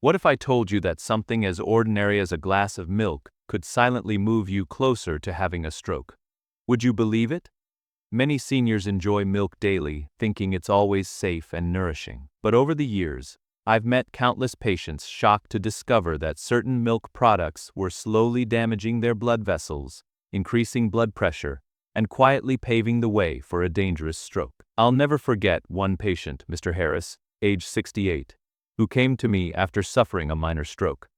What if I told you that something as ordinary as a glass of milk could silently move you closer to having a stroke? Would you believe it? Many seniors enjoy milk daily, thinking it's always safe and nourishing. But over the years, I've met countless patients shocked to discover that certain milk products were slowly damaging their blood vessels, increasing blood pressure, and quietly paving the way for a dangerous stroke. I'll never forget one patient, Mr. Harris, age 68, who came to me after suffering a minor stroke.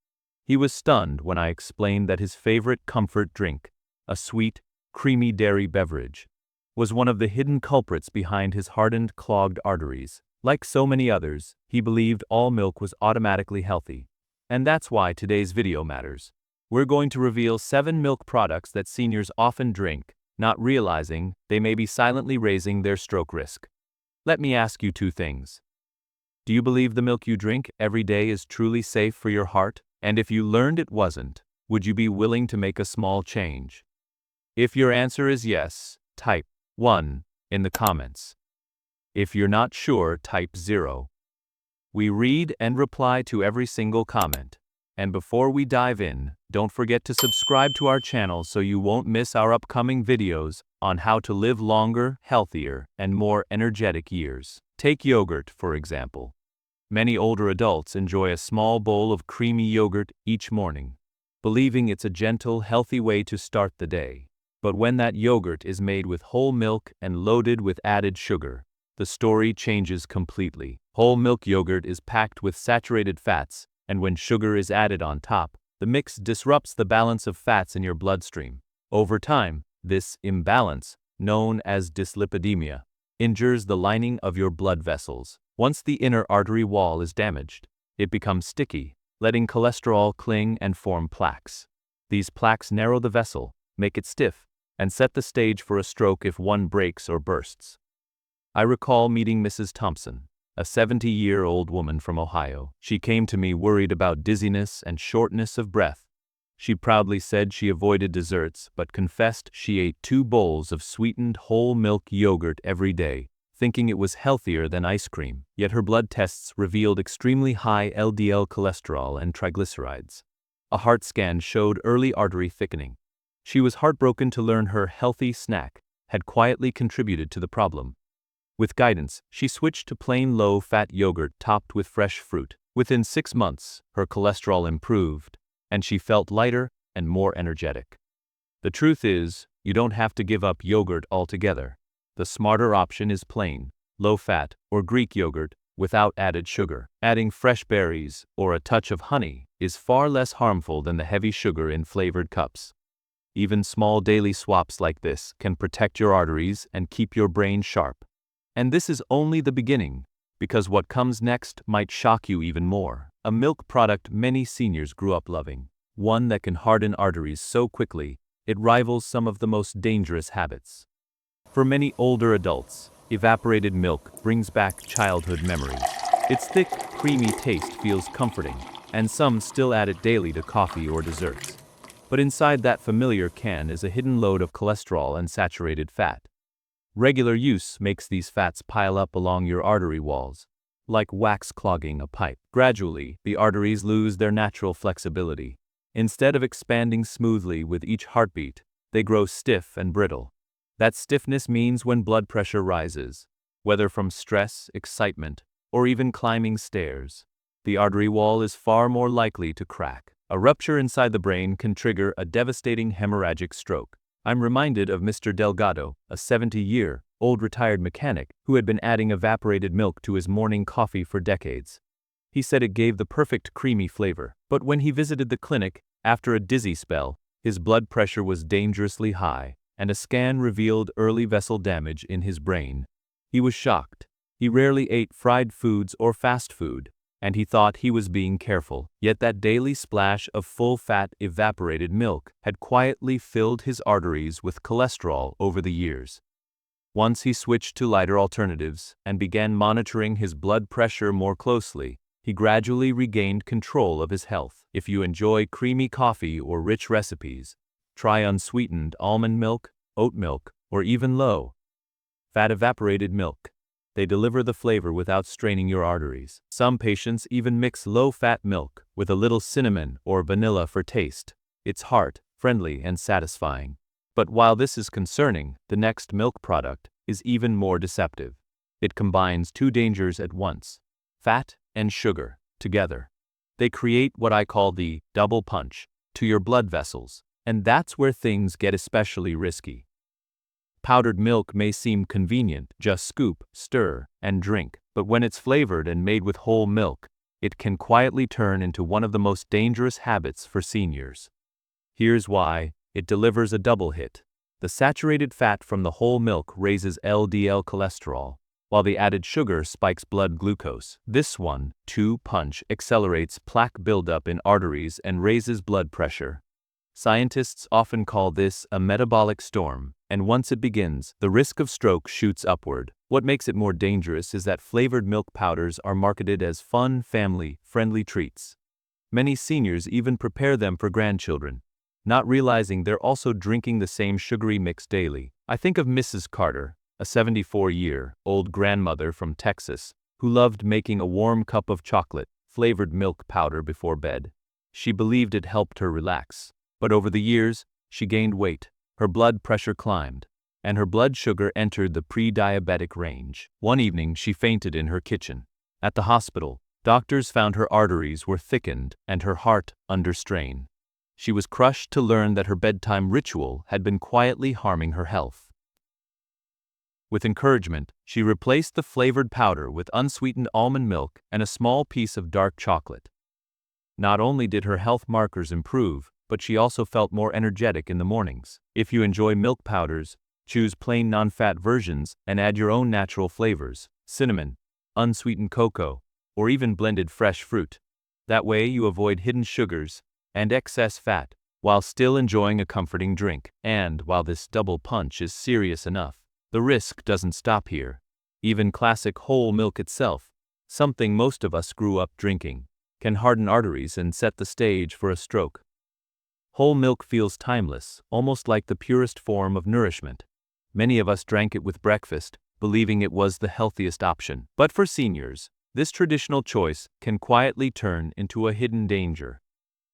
He was stunned when I explained that his favorite comfort drink, a sweet, creamy dairy beverage, was one of the hidden culprits behind his hardened, clogged arteries. Like so many others, he believed all milk was automatically healthy. And that's why today's video matters. We're going to reveal 7 milk products that seniors often drink, not realizing they may be silently raising their stroke risk. Let me ask you 2 things. Do you believe the milk you drink every day is truly safe for your heart? And if you learned it wasn't, would you be willing to make a small change? If your answer is yes, type 1 in the comments. If you're not sure, type 0. We read and reply to every single comment. And before we dive in, don't forget to subscribe to our channel so you won't miss our upcoming videos on how to live longer, healthier, and more energetic years. Take yogurt, for example. Many older adults enjoy a small bowl of creamy yogurt each morning, believing it's a gentle, healthy way to start the day. But when that yogurt is made with whole milk and loaded with added sugar, the story changes completely. Whole milk yogurt is packed with saturated fats, and when sugar is added on top, the mix disrupts the balance of fats in your bloodstream. Over time, this imbalance, known as dyslipidemia, injures the lining of your blood vessels. Once the inner artery wall is damaged, it becomes sticky, letting cholesterol cling and form plaques. These plaques narrow the vessel, make it stiff, and set the stage for a stroke if one breaks or bursts. I recall meeting Mrs. Thompson, a 70-year-old woman from Ohio. She came to me worried about dizziness and shortness of breath. She proudly said she avoided desserts, but confessed she ate 2 bowls of sweetened whole milk yogurt every day, thinking it was healthier than ice cream. Yet her blood tests revealed extremely high LDL cholesterol and triglycerides. A heart scan showed early artery thickening. She was heartbroken to learn her healthy snack had quietly contributed to the problem. With guidance, she switched to plain low-fat yogurt topped with fresh fruit. Within 6 months, her cholesterol improved, and she felt lighter and more energetic. The truth is, you don't have to give up yogurt altogether. The smarter option is plain, low-fat, or Greek yogurt without added sugar. Adding fresh berries or a touch of honey is far less harmful than the heavy sugar in flavored cups. Even small daily swaps like this can protect your arteries and keep your brain sharp. And this is only the beginning, because what comes next might shock you even more. A milk product many seniors grew up loving, one that can harden arteries so quickly it rivals some of the most dangerous habits. For many older adults, evaporated milk brings back childhood memories. Its thick, creamy taste feels comforting, and some still add it daily to coffee or desserts. But inside that familiar can is a hidden load of cholesterol and saturated fat. Regular use makes these fats pile up along your artery walls, like wax clogging a pipe. Gradually, the arteries lose their natural flexibility. Instead of expanding smoothly with each heartbeat, they grow stiff and brittle. That stiffness means when blood pressure rises, whether from stress, excitement, or even climbing stairs, the artery wall is far more likely to crack. A rupture inside the brain can trigger a devastating hemorrhagic stroke. I'm reminded of Mr. Delgado, a 70-year-old retired mechanic who had been adding evaporated milk to his morning coffee for decades. He said it gave the perfect creamy flavor. But when he visited the clinic, after a dizzy spell, his blood pressure was dangerously high, and a scan revealed early vessel damage in his brain. He was shocked. He rarely ate fried foods or fast food, and he thought he was being careful. Yet that daily splash of full-fat evaporated milk had quietly filled his arteries with cholesterol over the years. Once he switched to lighter alternatives and began monitoring his blood pressure more closely, he gradually regained control of his health. If you enjoy creamy coffee or rich recipes, try unsweetened almond milk, oat milk, or even low-fat evaporated milk. They deliver the flavor without straining your arteries. Some patients even mix low-fat milk with a little cinnamon or vanilla for taste. It's heart-friendly and satisfying. But while this is concerning, the next milk product is even more deceptive. It combines two dangers at once: fat and sugar together. They create what I call the double punch to your blood vessels, and that's where things get especially risky. Powdered milk may seem convenient, just scoop, stir, and drink, but when it's flavored and made with whole milk, it can quietly turn into one of the most dangerous habits for seniors. Here's why: it delivers a double hit. The saturated fat from the whole milk raises LDL cholesterol, while the added sugar spikes blood glucose. This one-two punch accelerates plaque buildup in arteries and raises blood pressure. Scientists often call this a metabolic storm, and once it begins, the risk of stroke shoots upward. What makes it more dangerous is that flavored milk powders are marketed as fun, family-friendly treats. Many seniors even prepare them for grandchildren, not realizing they're also drinking the same sugary mix daily. I think of Mrs. Carter, a 74-year-old grandmother from Texas, who loved making a warm cup of chocolate-flavored milk powder before bed. She believed it helped her relax. But over the years, she gained weight, her blood pressure climbed, and her blood sugar entered the pre-diabetic range. One evening, she fainted in her kitchen. At the hospital, doctors found her arteries were thickened and her heart under strain. She was crushed to learn that her bedtime ritual had been quietly harming her health. With encouragement, she replaced the flavored powder with unsweetened almond milk and a small piece of dark chocolate. Not only did her health markers improve, but she also felt more energetic in the mornings. If you enjoy milk powders, choose plain non-fat versions and add your own natural flavors: cinnamon, unsweetened cocoa, or even blended fresh fruit. That way you avoid hidden sugars and excess fat, while still enjoying a comforting drink. And while this double punch is serious enough, the risk doesn't stop here. Even classic whole milk itself, something most of us grew up drinking, can harden arteries and set the stage for a stroke. Whole milk feels timeless, almost like the purest form of nourishment. Many of us drank it with breakfast, believing it was the healthiest option. But for seniors, this traditional choice can quietly turn into a hidden danger.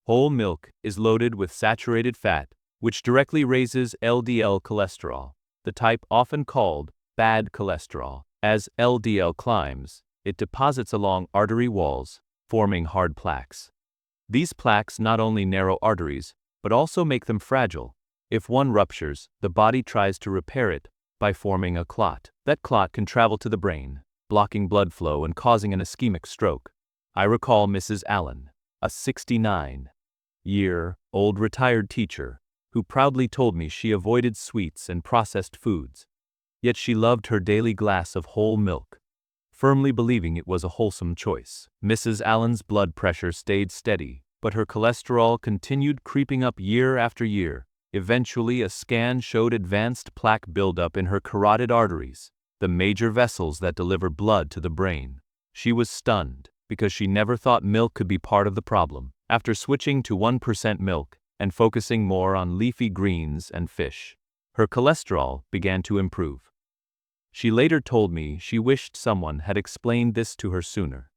Whole milk is loaded with saturated fat, which directly raises LDL cholesterol, the type often called bad cholesterol. As LDL climbs, it deposits along artery walls, forming hard plaques. These plaques not only narrow arteries, but also make them fragile. If one ruptures, the body tries to repair it by forming a clot. That clot can travel to the brain, blocking blood flow and causing an ischemic stroke. I recall Mrs. Allen, a 69-year-old retired teacher, who proudly told me she avoided sweets and processed foods. Yet she loved her daily glass of whole milk, firmly believing it was a wholesome choice. Mrs. Allen's blood pressure stayed steady, but her cholesterol continued creeping up year after year. Eventually, a scan showed advanced plaque buildup in her carotid arteries, the major vessels that deliver blood to the brain. She was stunned, because she never thought milk could be part of the problem. After switching to 1% milk and focusing more on leafy greens and fish, her cholesterol began to improve. She later told me she wished someone had explained this to her sooner.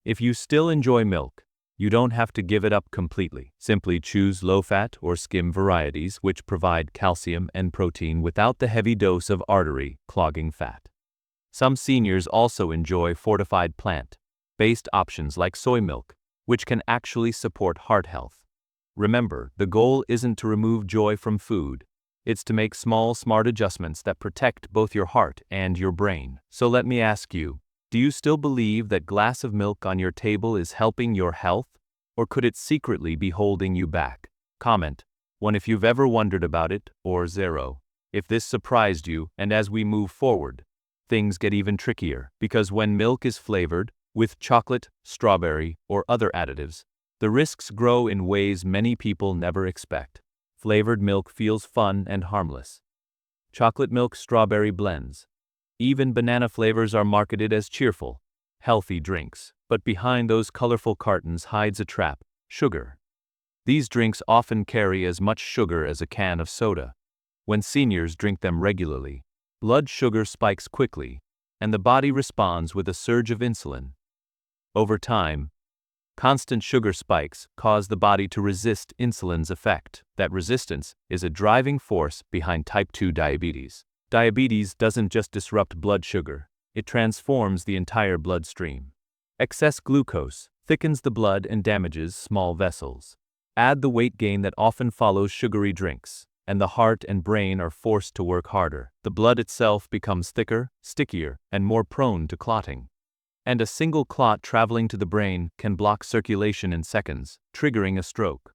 If you still enjoy milk, you don't have to give it up completely. Simply choose low-fat or skim varieties which provide calcium and protein without the heavy dose of artery-clogging fat. Some seniors also enjoy fortified plant-based options like soy milk, which can actually support heart health. Remember, the goal isn't to remove joy from food. It's to make small, smart adjustments that protect both your heart and your brain. So let me ask you, do you still believe that glass of milk on your table is helping your health, or could it secretly be holding you back? Comment 1 if you've ever wondered about it, or 0 if this surprised you. And as we move forward, things get even trickier, because when milk is flavored with chocolate, strawberry, or other additives, the risks grow in ways many people never expect. Flavored milk feels fun and harmless. Chocolate milk strawberry blends. Even banana flavors are marketed as cheerful, healthy drinks. But behind those colorful cartons hides a trap: sugar. These drinks often carry as much sugar as a can of soda. When seniors drink them regularly, blood sugar spikes quickly, and the body responds with a surge of insulin. Over time, constant sugar spikes cause the body to resist insulin's effect. That resistance is a driving force behind type 2 diabetes. Diabetes doesn't just disrupt blood sugar, it transforms the entire bloodstream. Excess glucose thickens the blood and damages small vessels. Add the weight gain that often follows sugary drinks, and the heart and brain are forced to work harder. The blood itself becomes thicker, stickier, and more prone to clotting. And a single clot traveling to the brain can block circulation in seconds, triggering a stroke.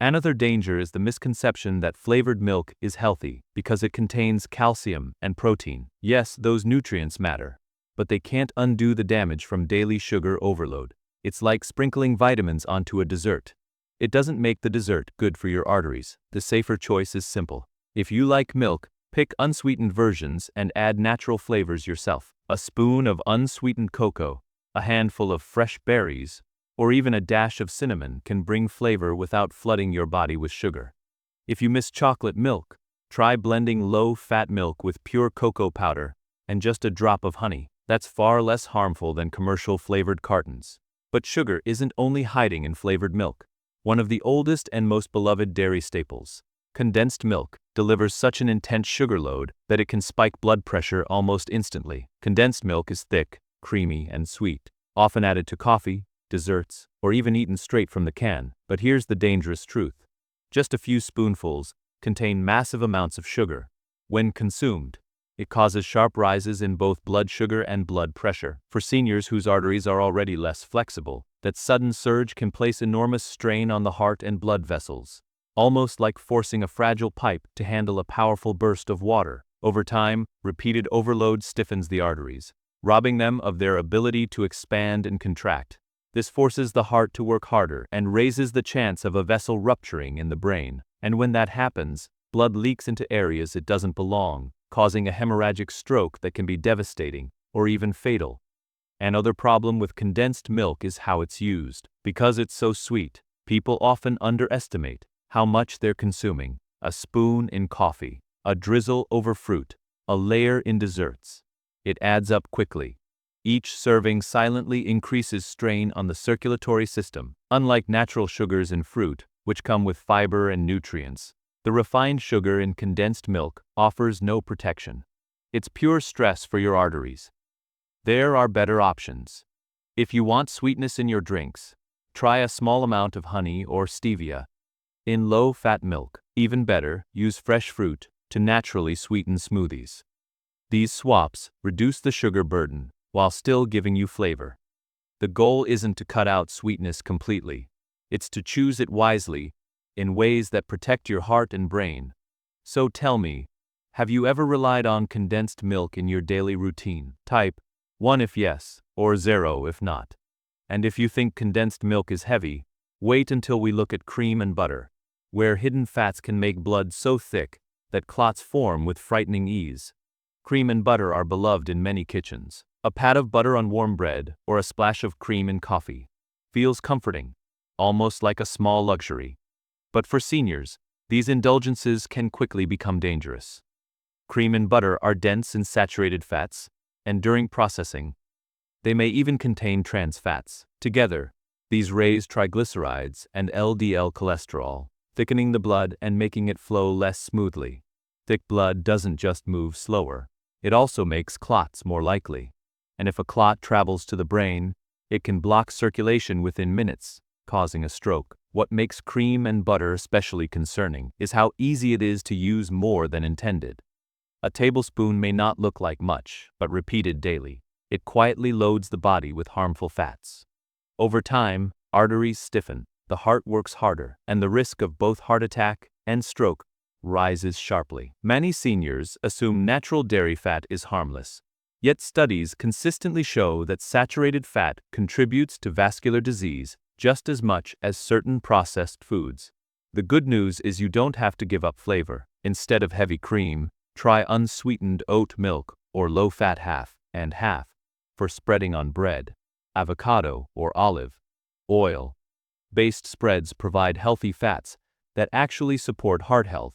Another danger is the misconception that flavored milk is healthy because it contains calcium and protein. Yes, those nutrients matter, but they can't undo the damage from daily sugar overload. It's like sprinkling vitamins onto a dessert. It doesn't make the dessert good for your arteries. The safer choice is simple. If you like milk, pick unsweetened versions and add natural flavors yourself. A spoon of unsweetened cocoa, a handful of fresh berries, or even a dash of cinnamon can bring flavor without flooding your body with sugar. If you miss chocolate milk, try blending low-fat milk with pure cocoa powder and just a drop of honey. That's far less harmful than commercial flavored cartons. But sugar isn't only hiding in flavored milk. One of the oldest and most beloved dairy staples, condensed milk, delivers such an intense sugar load that it can spike blood pressure almost instantly. Condensed milk is thick, creamy, and sweet, often added to coffee, desserts, or even eaten straight from the can. But here's the dangerous truth. Just a few spoonfuls contain massive amounts of sugar. When consumed, it causes sharp rises in both blood sugar and blood pressure. For seniors whose arteries are already less flexible, that sudden surge can place enormous strain on the heart and blood vessels, almost like forcing a fragile pipe to handle a powerful burst of water. Over time, repeated overload stiffens the arteries, robbing them of their ability to expand and contract. This forces the heart to work harder and raises the chance of a vessel rupturing in the brain. And when that happens, blood leaks into areas it doesn't belong, causing a hemorrhagic stroke that can be devastating or even fatal. Another problem with condensed milk is how it's used. Because it's so sweet, people often underestimate how much they're consuming. A spoon in coffee, a drizzle over fruit, a layer in desserts. It adds up quickly. Each serving silently increases strain on the circulatory system. Unlike natural sugars in fruit, which come with fiber and nutrients, the refined sugar in condensed milk offers no protection. It's pure stress for your arteries. There are better options. If you want sweetness in your drinks, try a small amount of honey or stevia in low-fat milk. Even better, use fresh fruit to naturally sweeten smoothies. These swaps reduce the sugar burden while still giving you flavor. The goal isn't to cut out sweetness completely. It's to choose it wisely, in ways that protect your heart and brain. So tell me, have you ever relied on condensed milk in your daily routine? Type 1 if yes, or 0 if not. And if you think condensed milk is heavy, wait until we look at cream and butter, where hidden fats can make blood so thick that clots form with frightening ease. Cream and butter are beloved in many kitchens. A pat of butter on warm bread or a splash of cream in coffee feels comforting, almost like a small luxury. But for seniors, these indulgences can quickly become dangerous. Cream and butter are dense in saturated fats, and during processing, they may even contain trans fats. Together, these raise triglycerides and LDL cholesterol, thickening the blood and making it flow less smoothly. Thick blood doesn't just move slower, it also makes clots more likely. And if a clot travels to the brain, it can block circulation within minutes, causing a stroke. What makes cream and butter especially concerning is how easy it is to use more than intended. A tablespoon may not look like much, but repeated daily, it quietly loads the body with harmful fats. Over time, arteries stiffen, the heart works harder, and the risk of both heart attack and stroke rises sharply. Many seniors assume natural dairy fat is harmless. Yet studies consistently show that saturated fat contributes to vascular disease just as much as certain processed foods. The good news is you don't have to give up flavor. Instead of heavy cream, try unsweetened oat milk or low-fat half and half for spreading on bread. Avocado or olive oil-based spreads provide healthy fats that actually support heart health.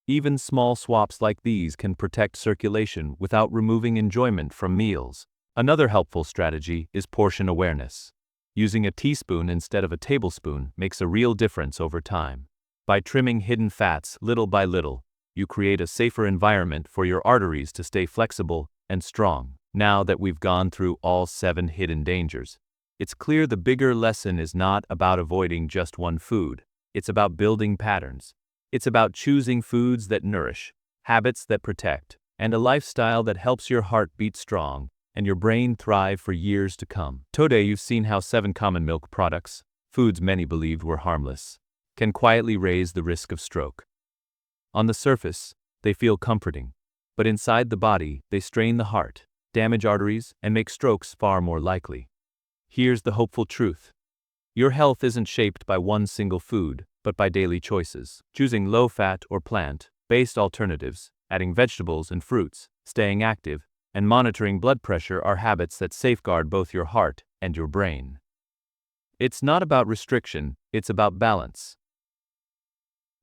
Even small swaps like these can protect circulation without removing enjoyment from meals. Another helpful strategy is portion awareness. Using a teaspoon instead of a tablespoon makes a real difference over time. By trimming hidden fats little by little, you create a safer environment for your arteries to stay flexible and strong. Now that we've gone through all 7 hidden dangers, it's clear the bigger lesson is not about avoiding just one food. It's about building patterns. It's about choosing foods that nourish, habits that protect, and a lifestyle that helps your heart beat strong and your brain thrive for years to come. Today you've seen how 7 common milk products, foods many believed were harmless, can quietly raise the risk of stroke. On the surface, they feel comforting, but inside the body, they strain the heart, damage arteries, and make strokes far more likely. Here's the hopeful truth. Your health isn't shaped by one single food, but by daily choices. Choosing low-fat or plant-based alternatives, adding vegetables and fruits, staying active, and monitoring blood pressure are habits that safeguard both your heart and your brain. It's not about restriction, it's about balance.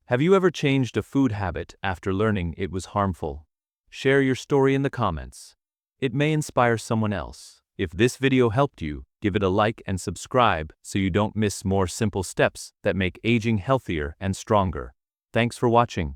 Have you ever changed a food habit after learning it was harmful? Share your story in the comments. It may inspire someone else. If this video helped you, give it a like and subscribe so you don't miss more simple steps that make aging healthier and stronger. Thanks for watching.